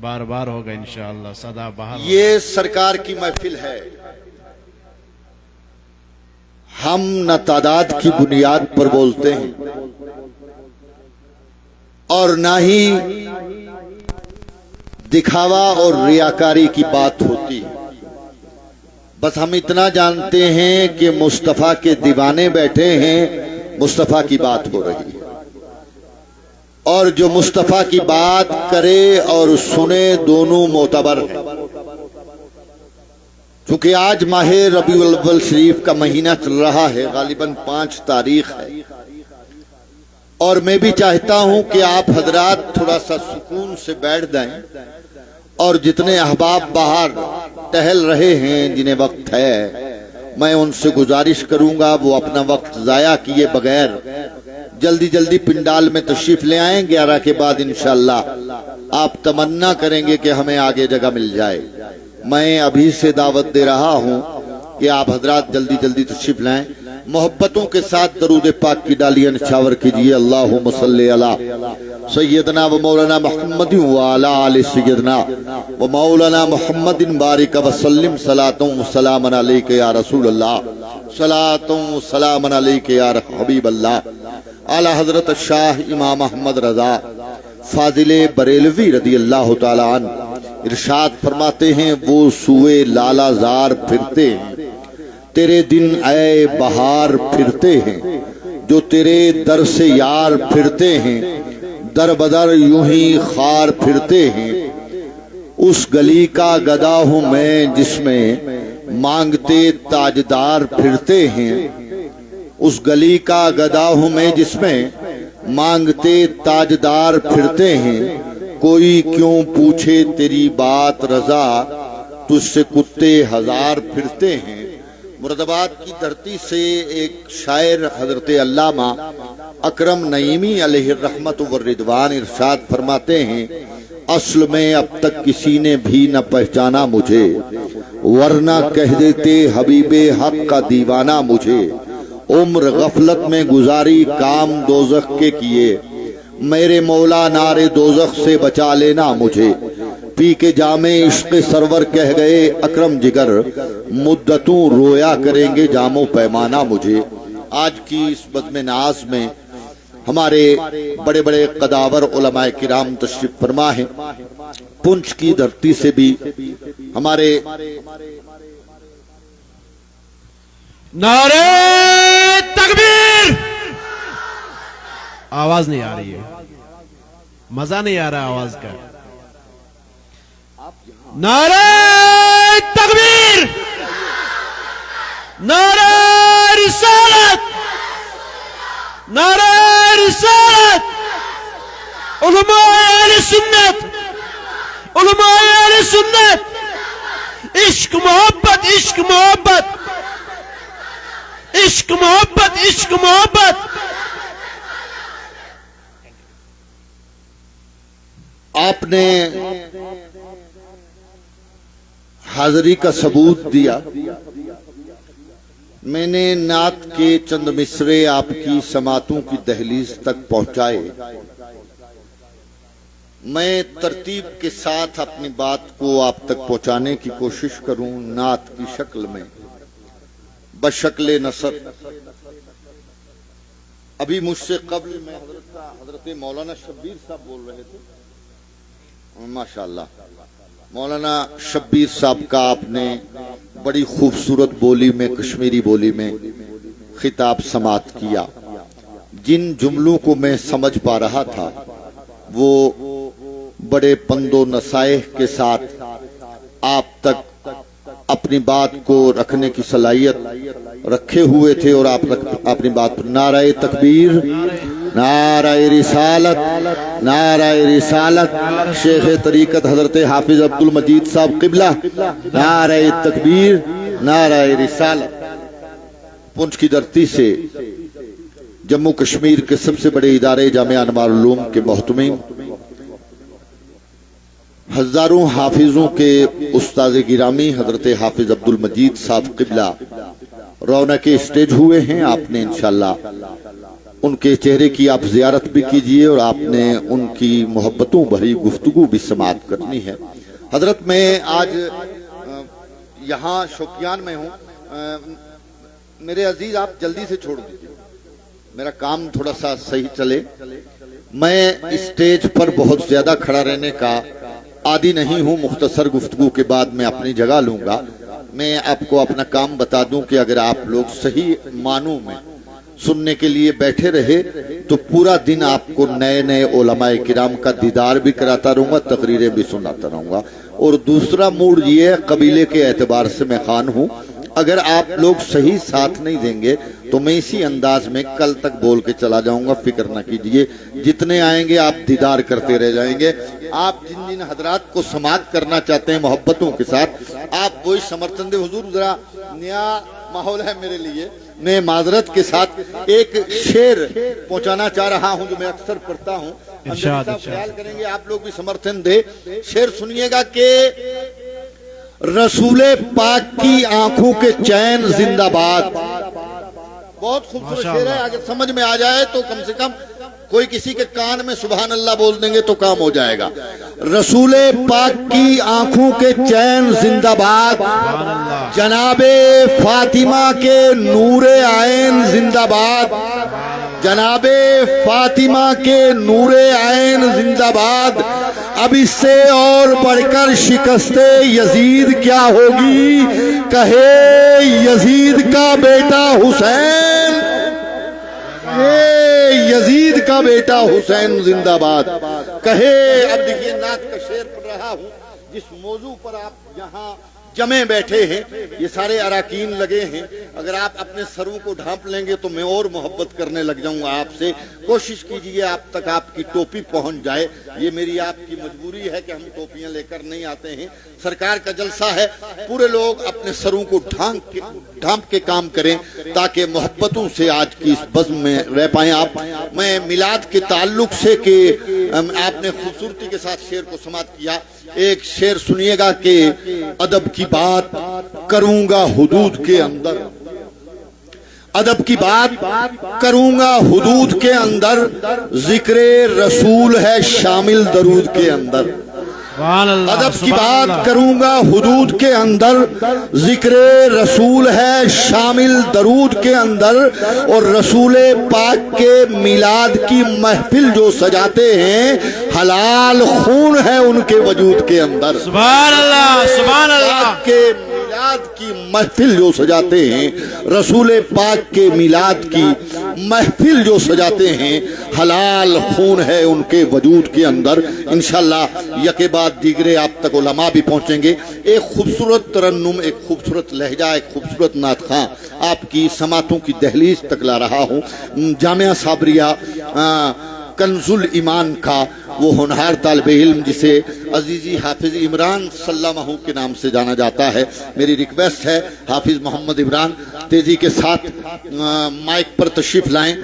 بار بار ہوگا انشاءاللہ سدا بہار. یہ سرکار کی محفل ہے. ہم نہ تعداد کی بنیاد پر بولتے ہیں اور نہ ہی دکھاوا اور ریاکاری کی بات ہوتی ہے. بس ہم اتنا جانتے ہیں کہ مصطفیٰ کے دیوانے بیٹھے ہیں، مصطفیٰ کی بات ہو رہی ہے، اور جو مصطفیٰ کی بات کرے اور سنے دونوں معتبر ہیں. چونکہ آج ماہ ربیع الاول شریف کا مہینہ چل رہا ہے، غالباً 5 تاریخ ہے، اور میں بھی چاہتا ہوں کہ آپ حضرات تھوڑا سا سکون سے بیٹھ جائیں، اور جتنے احباب باہر ٹہل رہے ہیں جنہیں وقت ہے، میں ان سے گزارش کروں گا وہ اپنا وقت ضائع کیے بغیر جلدی جلدی پنڈال میں تشریف لے آئیں. 11 کے بعد انشاءاللہ آپ تمنا کریں گے کہ ہمیں آگے جگہ مل جائے. میں ابھی سے دعوت دے رہا ہوں کہ آپ حضرات جلدی جلدی تشریف لائیں. محبتوں کے ساتھ درود پاک کی ڈالیاں نچھاور کیجئے. اللہم صلی علی سیدنا و مولانا محمد وعلی آل سیدنا و مولانا محمد بارک وسلم. صلاۃ و سلام علیک یا رسول اللہ، صلاۃ و سلام علیک یا حبیب اللہ. اعلی حضرت شاہ امام احمد رضا فاضل بریلوی رضی اللہ تعالی عنہ ارشاد فرماتے ہیں، وہ سوئے لالا زار پھرتے ہیں، تیرے دن اے بہار پھرتے ہیں، جو تیرے در سے یار پھرتے ہیں، در بدر یوں ہی خار پھرتے ہیں. اس گلی کا گدا ہوں میں جس میں مانگتے تاجدار پھرتے ہیں. اس گلی کا گدا ہوں میں جس میں مانگتے تاجدار پھرتے ہیں. کوئی کیوں پوچھے تیری بات رضا، تجھ سے کتے ہزار پھرتے ہیں. مراد آباد کی دھرتی سے ایک شاعر حضرت علامہ اکرم نعیمی علیہ الرحمت والرضوان ارشاد فرماتے ہیں، اصل میں اب تک کسی نے بھی نہ پہچانا مجھے، ورنہ کہہ دیتے حبیب حق کا دیوانہ مجھے. عمر غفلت میں گزاری کام دوزخ کے کیے، میرے مولا نارے دوزخ سے بچا لینا مجھے. پی کے جام عشق سرور کہہ گئے اکرم جگر، مدتوں رویا کریں گے جام و پیمانہ مجھے. آج کی اس بزم ناز میں ہمارے بڑے بڑے قداور علماء کرام تشریف فرما ہیں. پنچ کی دھرتی سے بھی ہمارے نعرہ تکبیر. آواز نہیں آ رہی ہے، مزہ نہیں آ رہا آواز کا. نعرہ تکبیر، نعرہ رسالت، نعرہ رسالت. علماء اہل سنت، علماء اہل سنت، عشق محبت، عشق محبت، عشق محبت، عشق محبت. آپ نے حاضری کا ثبوت دیا. میں نے نعت کے چند مصرے آپ کی سماعتوں کی دہلیز تک پہنچائے. میں ترتیب کے ساتھ اپنی بات کو آپ تک پہنچانے کی کوشش کروں نعت کی شکل میں بشکل نثر. ابھی مجھ سے قبل میں حضرت مولانا شبیر صاحب بول رہے تھے. ماشاءاللہ مولانا شبیر صاحب کا آپ نے بڑی خوبصورت بولی میں، کشمیری بولی میں خطاب سماعت کیا. جن جملوں کو میں سمجھ پا رہا تھا وہ بڑے پند و نصائح کے ساتھ آپ تک اپنی بات کو رکھنے کی صلاحیت رکھے ہوئے تھے، اور آپ اپنی بات پر نعرہ تکبیر، نعرہ رسالت، نعرہ رسالت. شیخ طریقت حضرت حافظ عبد المجید صاحب قبلہ، نعرہ تکبیر، نعرہ رسالت. پنچ کی دھرتی سے جموں کشمیر کے سب سے بڑے ادارے جامعہ انوار العلوم کے محتمین، ہزاروں حافظوں کے استاد گرامی حضرت حافظ عبد المجید صاحب قبلہ رونق اسٹیج ہوئے ہیں. آپ نے انشاءاللہ ان کے چہرے کی آپ زیارت بھی کیجئے اور آپ نے ان کی محبتوں بھری گفتگو بھی سماعت کرنی ہے۔ حضرت میں آج یہاں شوقیان میں ہوں، میرے عزیز آپ جلدی سے چھوڑ دیجئے، میرا کام تھوڑا سا صحیح چلے۔ میں اسٹیج پر بہت زیادہ کھڑا رہنے کا عادی نہیں ہوں، مختصر گفتگو کے بعد میں اپنی جگہ لوں گا۔ میں آپ کو اپنا کام بتا دوں کہ اگر آپ لوگ صحیح معنوں میں سننے کے لیے بیٹھے رہے تو پورا دن آپ کو نئے نئے علماء کرام کا دیدار بھی کراتا رہوں گا، تقریریں بھی سناتا رہوں گا۔ اور دوسرا موڈ یہ ہے، قبیلے کے اعتبار سے میں خان ہوں، اگر آپ لوگ صحیح ساتھ نہیں دیں گے تو میں اسی انداز میں کل تک بول کے چلا جاؤں گا، فکر نہ کیجئے۔ جتنے آئیں گے آپ دیدار کرتے رہ جائیں گے۔ آپ جن جن حضرات کو سماعت کرنا چاہتے ہیں محبتوں کے ساتھ، آپ وہی سمرتن دے۔ حضور ذرا نیا ماحول ہے میرے لیے، میں معذرت کے ساتھ ایک شعر پہنچانا چاہ رہا ہوں جو میں اکثر پڑھتا ہوں، خیال کریں گے آپ لوگ بھی سمرتھن دے۔ شعر سنیے گا کہ رسول پاک کی آنکھوں کے چین زندہ باد۔ بہت خوبصورت شعر ہے، اگر سمجھ میں آ جائے تو کم سے کم کوئی کسی کے کان میں سبحان اللہ بول دیں گے تو کام ہو جائے گا۔ رسول پاک کی آنکھوں کے چین زندہ باد، جناب فاطمہ کے نور عین زندہ باد، جناب فاطمہ کے نور عین زندہ باد۔ اب اس سے اور بڑھ کر شکست یزید کیا ہوگی، کہے یزید کا بیٹا حسین، یزید کا بیٹا حسین زندہ باد کہے۔ اب دیکھیے نعت کا شعر پڑھ رہا ہوں، جس موضوع پر آپ یہاں جمع بیٹھے ہیں، یہ سارے اراکین لگے ہیں، اگر آپ اپنے سروں کو ڈھانپ لیں گے تو میں اور محبت کرنے لگ جاؤں گا آپ سے۔ کوشش کیجئے آپ تک آپ کی ٹوپی پہنچ جائے، یہ میری آپ کی مجبوری ہے کہ ہم ٹوپیاں لے کر نہیں آتے ہیں، سرکار کا جلسہ ہے، پورے لوگ اپنے سروں کو ڈھانپ کے کام کریں تاکہ محبتوں سے آج کی اس بزم میں رہ پائیں آپ۔ میں میلاد کے تعلق سے کہ آپ نے خوبصورتی کے ساتھ شعر کو سماعت کیا، ایک شعر سنیے گا کہ ادب کی بات کروں گا حدود کے اندر، ادب کی بات کروں گا حدود کے اندر، ذکر رسول ہے شامل درود کے اندر۔ ادب کی بات کروں گا حدود کے اندر، ذکر رسول ہے شامل درود کے اندر، اور رسول پاک کے میلاد کی محفل جو سجاتے ہیں حلال خون ہے ان کے وجود کے اندر۔ سبحان اللہ، سبحان اللہ۔ کے میلاد کی محفل جو سجاتے ہیں، رسول پاک کے میلاد کی محفل جو سجاتے ہیں حلال خون ہے ان کے وجود کے اندر۔ انشاءاللہ یکے بعد دیگرے آپ تک علماء بھی پہنچیں گے۔ ایک خوبصورت ترنم، ایک خوبصورت لہجہ، ایک خوبصورت نعت خواں آپ کی سماعتوں کی دہلیز تک لا رہا ہوں۔ جامعہ صابریہ کنز الایمان کا وہ ہونہار طالب علم جسے عزیزی حافظ عمران سلمہ کے نام سے جانا جاتا ہے، میری ریکویسٹ ہے حافظ محمد عمران تیزی کے ساتھ مائک پر تشریف لائیں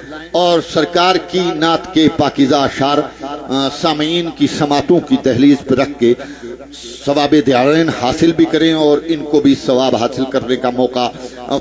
اور سرکار کی نعت کے پاکیزہ اشعار سامعین کی سماعتوں کی دہلیز پر رکھ کے ثواب دارین حاصل بھی کریں اور ان کو بھی ثواب حاصل کرنے کا موقع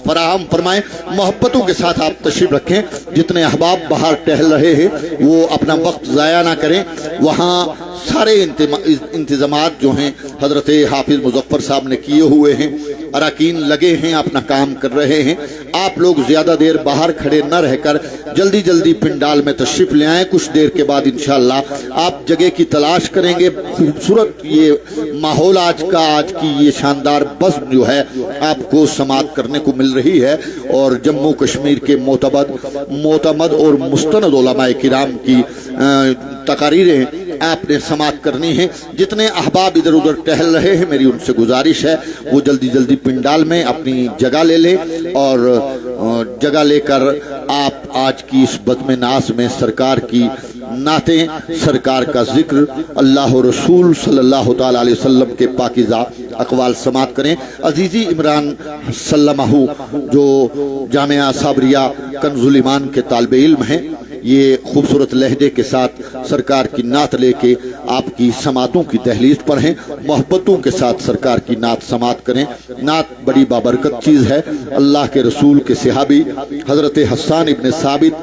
فراہم فرمائیں۔ محبتوں کے ساتھ آپ تشریف رکھیں، جتنے احباب باہر ٹہل رہے ہیں وہ اپنا وقت ضائع نہ کریں۔ وہاں سارے انتظامات جو ہیں حضرت حافظ مظفر صاحب نے کیے ہوئے ہیں، اراکین لگے ہیں اپنا کام کر رہے ہیں۔ آپ لوگ زیادہ دیر باہر کھڑے نہ رہ کر جلدی جلدی پنڈال میں تشریف لے آئیں، کچھ دیر کے بعد انشاءاللہ آپ جگہ کی تلاش کریں گے۔ خوبصورت یہ ماحول آج کی یہ شاندار بزم جو ہے آپ کو سماعت کرنے کو مل رہی ہے، اور جموں کشمیر کے معتمد اور مستند علماء کرام کی تقاریریں آپ نے سماعت کرنی ہیں۔ جتنے احباب ادھر ادھر ٹہل رہے ہیں میری ان سے گزارش ہے وہ جلدی جلدی پنڈال میں اپنی جگہ لے لیں، اور جگہ لے کر آپ آج کی اس بزم ناز میں سرکار کی نعتیں، سرکار کا ذکر، اللہ و رسول صلی اللہ تعالی علیہ وسلم کے پاکیزہ اقوال سماعت کریں۔ عزیزی عمران سلمہ جو جامعہ صابریہ کنز الایمان کے طالب علم ہیں، یہ خوبصورت لہجے کے ساتھ سرکار کی نعت لے کے آپ کی سماعتوں کی دہلیز پر ہیں، محبتوں کے ساتھ سرکار کی نعت سماعت کریں۔ نعت بڑی بابرکت چیز ہے۔ اللہ کے رسول کے صحابی حضرت حسان ابن ثابت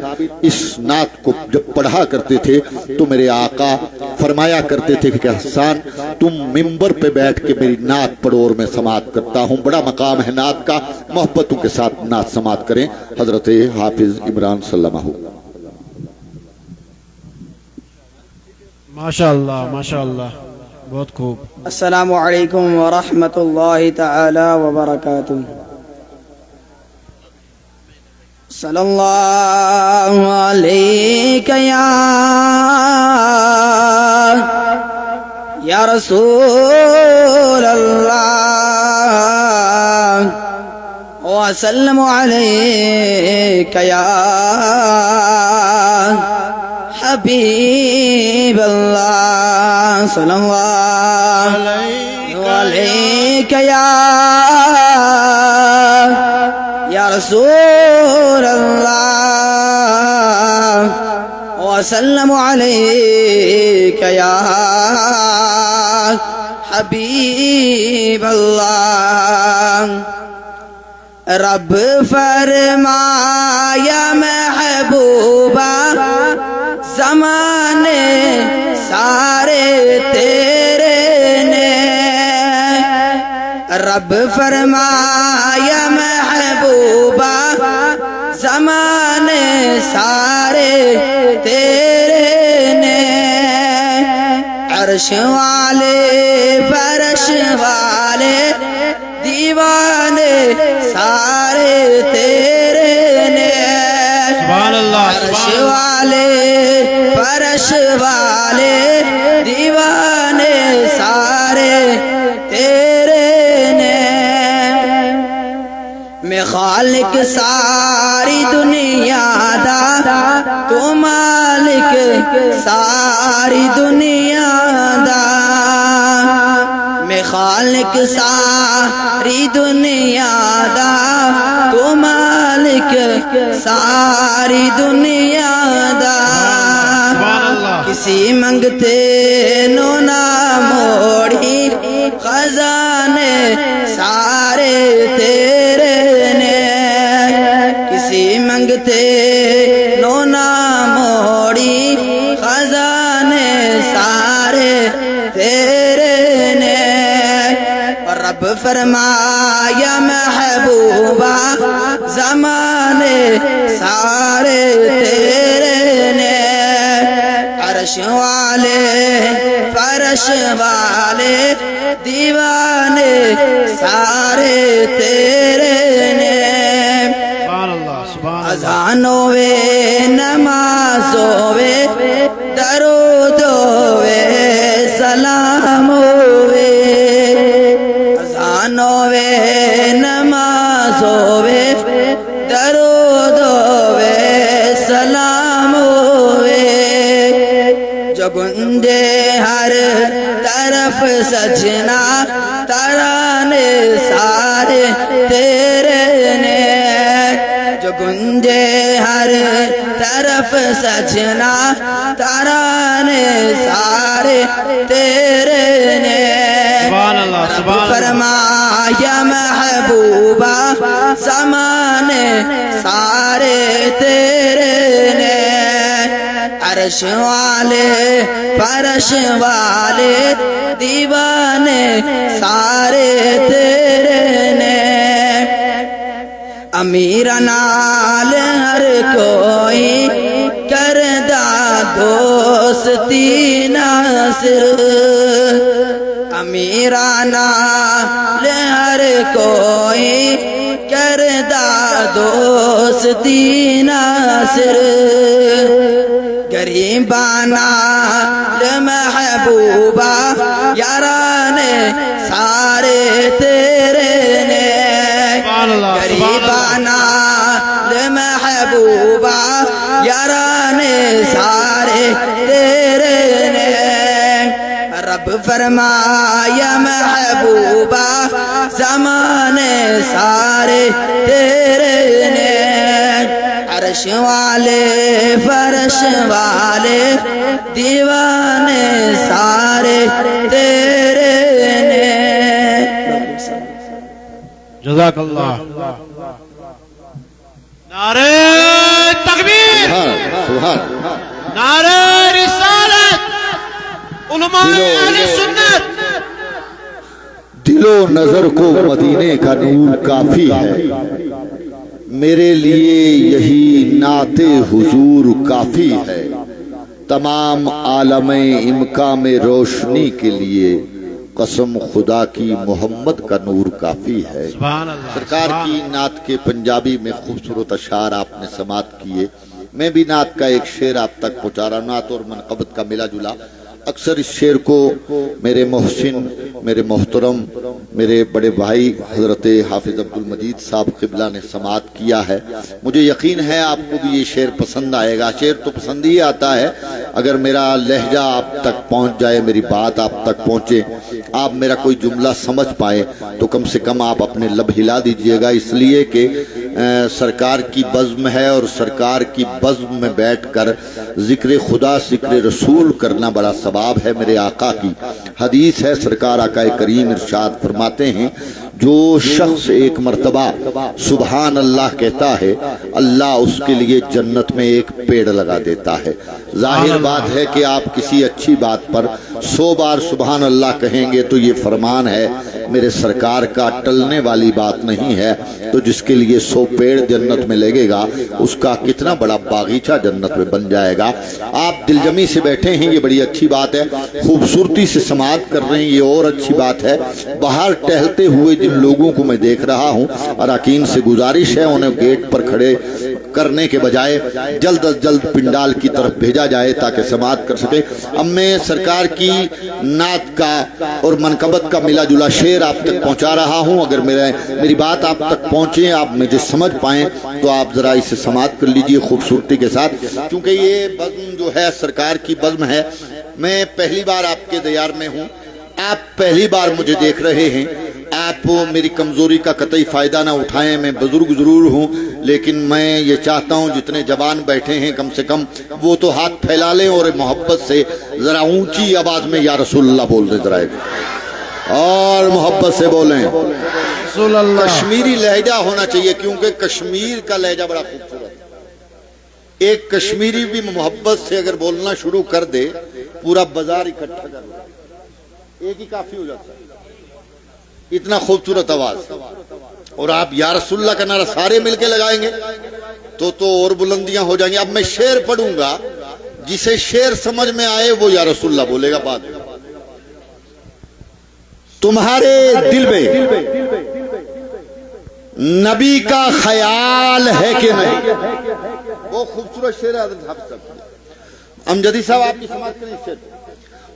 اس نعت کو جب پڑھا کرتے تھے تو میرے آقا فرمایا کرتے تھے کہ حسان تم ممبر پہ بیٹھ کے میری نعت پڑھو اور میں سماعت کرتا ہوں۔ بڑا مقام ہے نعت کا، محبتوں کے ساتھ نعت سماعت کریں۔ حضرت حافظ عمران سلمہ۔ ماشاءاللہ ماشاءاللہ، بہت خوب۔ السلام علیکم ورحمۃ اللہ تعالی وبرکاتہ۔ صلی اللہ علیہ یا رسول اللہ وسلم علیک یا حبیب اللہ صلی اللہ علیک یا رسول اللہ وسلم علیک یا حبیب اللہ۔ رب فرمایا محبوبہ زمانے سارے تیرے نے، رب فرمایا محبوبہ زمانے سارے تیرے نے، عرش والے فرش والے دیوانے سارے تیرے نے، سبحان اللہ، عرش والے فرش والے دیوانے سارے تیرے نے۔ میں خالق ساری دنیا دا، تو مالک ساری دنیا دا، میں خالق ساری دنیا دا، تو مالک ساری دنیا دا۔ کسی منگتے نو نہ موڑی، خزانے سارے تیرے نے، کسی منگتے نو نہ موڑی، خزانے سارے تیرے نے۔ رب فرمایا محبوبہ زمانے سارے تیرے نے، عرش والے فرش والے دیوانے سارے تیرے نے۔ اذانوں وے نمازوں وے درود وے سلام وے، اذانوں وے نمازوں وے درود وے سلام وے، جو گنجے ہر طرف سجنا ترانے سارے تیرے نے، جو گنجے ہر طرف سجنا ترانے سارے تیرے نے۔ رب فرمایا محبوبہ زمانے سارے تیرے نے، عرش والے فرش والے دیوانے سارے تیرے نے۔ امیر نال ہر کوئی کردہ دوستی ناصر، امیر نال ہر کوئی کردہ دوستی ناصر، غریبانہ محبوبہ یارانے سارے تیرے نے، غریبانہ محبوبہ یارانے سارے تیرے نے۔ رب فرمایا محبوبہ زمانے سارے تیرے نے، عرش والے فرش والے دیوانے سارے تیرے نے. جزاک اللہ. نعرہ تکبیر، سبحان نعرہ رسالت، علماء اہل سنت. دل و نظر کو مدینے کا نور کافی ہے، میرے لیے یہی نعت حضور کافی ہے. تمام عالم امکا میں روشنی کے لیے قسم خدا کی محمد کا نور کافی ہے. سبحان اللہ. سرکار کی نعت کے پنجابی میں خوبصورت اشعار آپ نے سماعت کیے. میں بھی نعت کا ایک شعر آپ تک پہنچا رہا ہوں. نعت اور منقبت کا ملا جلا. اکثر اس شعر کو میرے محسن، میرے محترم، میرے بڑے بھائی حضرت حافظ عبدالمجید صاحب قبلہ نے سماعت کیا ہے. مجھے یقین ہے آپ کو بھی یہ شعر پسند آئے گا. شعر تو پسند ہی آتا ہے اگر میرا لہجہ آپ تک پہنچ جائے، میری بات آپ تک پہنچے، آپ میرا کوئی جملہ سمجھ پائے تو کم سے کم آپ اپنے لب ہلا دیجئے گا. اس لیے کہ سرکار کی بزم ہے اور سرکار کی بزم میں بیٹھ کر ذکر خدا، ذکر رسول کرنا بڑا ثواب ہے. میرے آقا کی حدیث ہے، سرکار آقا کریم ارشاد فرماتے ہیں جو شخص ایک مرتبہ سبحان اللہ کہتا ہے اللہ اس کے لیے جنت میں ایک پیڑ لگا دیتا ہے. ظاہر بات ہے کہ آپ کسی اچھی بات پر 100 بار سبحان اللہ کہیں گے تو یہ فرمان ہے میرے سرکار کا، ٹلنے والی بات نہیں ہے. تو جس کے لیے 100 پیڑ جنت میں لگے گا اس کا کتنا بڑا باغیچہ جنت میں بن جائے گا. آپ دلجمی سے بیٹھے ہیں، یہ بڑی اچھی بات ہے. خوبصورتی سے سماعت کر رہے ہیں، یہ اور اچھی بات ہے. باہر ٹہلتے ہوئے جن لوگوں کو میں دیکھ رہا ہوں، اراکین سے گزارش ہے انہیں گیٹ پر کھڑے کرنے کے بجائے جلد از جلد پنڈال کی طرف بھیجا جائے تاکہ سماعت کر سکے. اب میں سرکار کی نعت کا اور منقبت کا ملا جلا شعر آپ تک پہنچا رہا ہوں. اگر میری بات آپ تک پہنچے، آپ مجھے سمجھ پائیں تو آپ ذرا اسے سماعت کر لیجئے خوبصورتی کے ساتھ. کیونکہ یہ بزم جو ہے سرکار کی بزم ہے. میں پہلی بار آپ کے دیار میں ہوں، آپ پہلی بار مجھے دیکھ رہے ہیں. آپ میری کمزوری کا قطعی فائدہ نہ اٹھائیں. میں بزرگ ضرور ہوں لیکن میں یہ چاہتا ہوں جتنے جوان بیٹھے ہیں کم سے کم وہ تو ہاتھ پھیلا لیں اور محبت سے ذرا اونچی آواز میں یا رسول اللہ بول دیں ذرا، اور محبت سے بولیں رسول اللہ. کشمیری لہجہ ہونا چاہیے کیونکہ کشمیر کا لہجہ بڑا خوبصورت ہے. ایک کشمیری بھی محبت سے اگر بولنا شروع کر دے پورا بازار اکٹھا کر دے، ایک ہی کافی ہو جاتا ہے. اتنا خوبصورت آواز. اور آپ یا رسول اللہ کا نعرہ سارے مل کے لگائیں گے تو اور بلندیاں ہو جائیں گی. اب میں شعر پڑھوں گا، جسے شعر سمجھ میں آئے وہ یا رسول اللہ بولے گا. بعد تمہارے دل میں نبی کا خیال ہے کہ نہیں. وہ خوبصورت شعر ہے حضرت حافظ صاحب. امجدی صاحب آپ کی سماعت کریں. شعر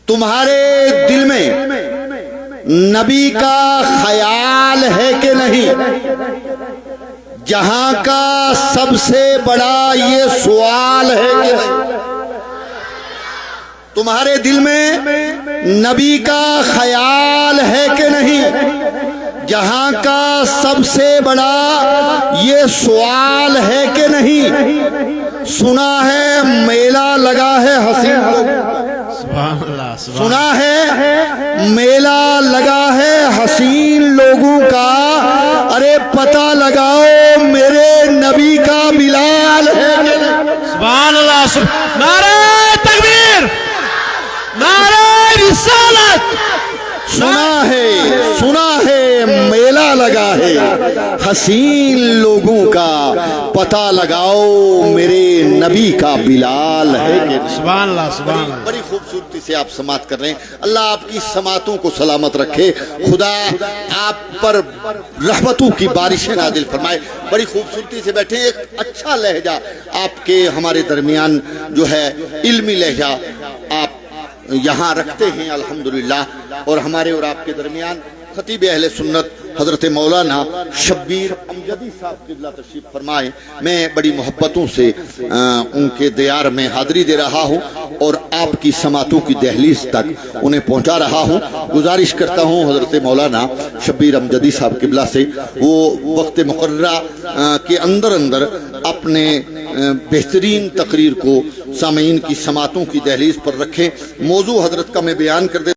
تمہارے دل میں نبی کا خیال ہے کہ نہیں، جہاں کا سب سے بڑا یہ سوال ہے کہ نہیں. تمہارے دل میں نبی کا خیال ہے کہ نہیں، جہاں کا سب سے بڑا یہ سوال ہے کہ نہیں. سنا ہے میلہ لگا ہے حسین لوگوں کا، سنا ہے میلہ لگا ہے حسین لوگوں کا. ارے پتہ لگاؤ میرے نبی کا بلال ہے کہ نہیں. سبحان اللہ. نعرہ تکبیر، نعرہ رسالت. سنا ہے میلہ لگا ہے حسین لوگوں کا، پتہ لگاؤ میرے نبی کا بلال ہے کہ نہیں. سبحان اللہ. سبحان اللہ. بڑی خوبصورتی سے آپ سماعت کر رہے ہیں. اللہ آپ کی سماعتوں کو سلامت رکھے. خدا آپ پر رحمتوں کی بارشیں نازل فرمائے. بڑی خوبصورتی سے بیٹھے. ایک اچھا لہجہ آپ کے ہمارے درمیان جو ہے علمی لہجہ آپ یہاں رکھتے ہیں الحمدللہ. اور ہمارے اور آپ کے درمیان خطیب اہل سنت حضرت مولانا شبیر امجدی صاحب قبلہ تشریف فرمائے. میں بڑی محبتوں سے ان کے دیار میں حاضری دے رہا ہوں اور آپ کی سماعتوں کی دہلیز تک انہیں پہنچا رہا ہوں۔ گزارش کرتا ہوں حضرت مولانا شبیر امجدی صاحب قبلہ سے وہ وقت مقررہ کے اندر اپنے بہترین تقریر کو سامعین کی سماعتوں کی دہلیز پر رکھیں۔ موضوع حضرت کا میں بیان کر دیتا ہوں۔